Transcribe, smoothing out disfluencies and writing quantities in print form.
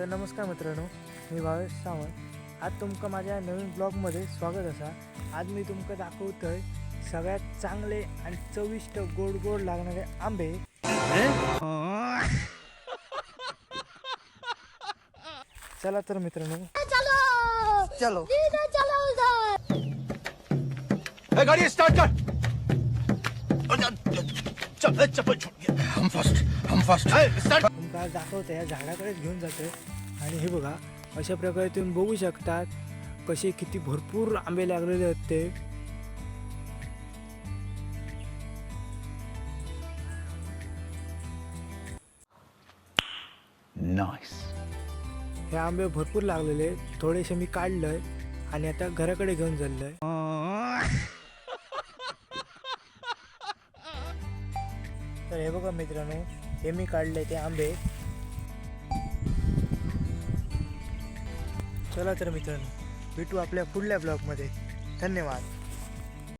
तर नमस्कार मित्रांनो, मी भावेश सावंत. आज तुमका माझ्या नवीन ब्लॉगमध्ये स्वागत असा. आज मी तुमका दाखवतोय सगळ्यात चांगले आणि चविष्ट गोड गोड लागणारे आंबे. चला तर मित्रांनो, चलो गाड़ी स्टार्ट कर. चप्पल छोड़ गया. हम फर्स्ट स्टार्ट. तुमका आज दाखवतोय या झाडाकडेच घेऊन जातोय. आणि हे बघा, अशा प्रकारे तुम्ही बघू शकतात कसे किती भरपूर आंबे लागलेले आहेत ते. नाइस. हे आंबे भरपूर लागलेले, थोडेसे मी काढलंय आणि आता घराकडे घेऊन चाललोय. तर हे बघा मित्रांनो, हे मी काढले ते आंबे. चला तर मित्रांनो, भेटू आपल्या पुढल्या ब्लॉगमध्ये. धन्यवाद.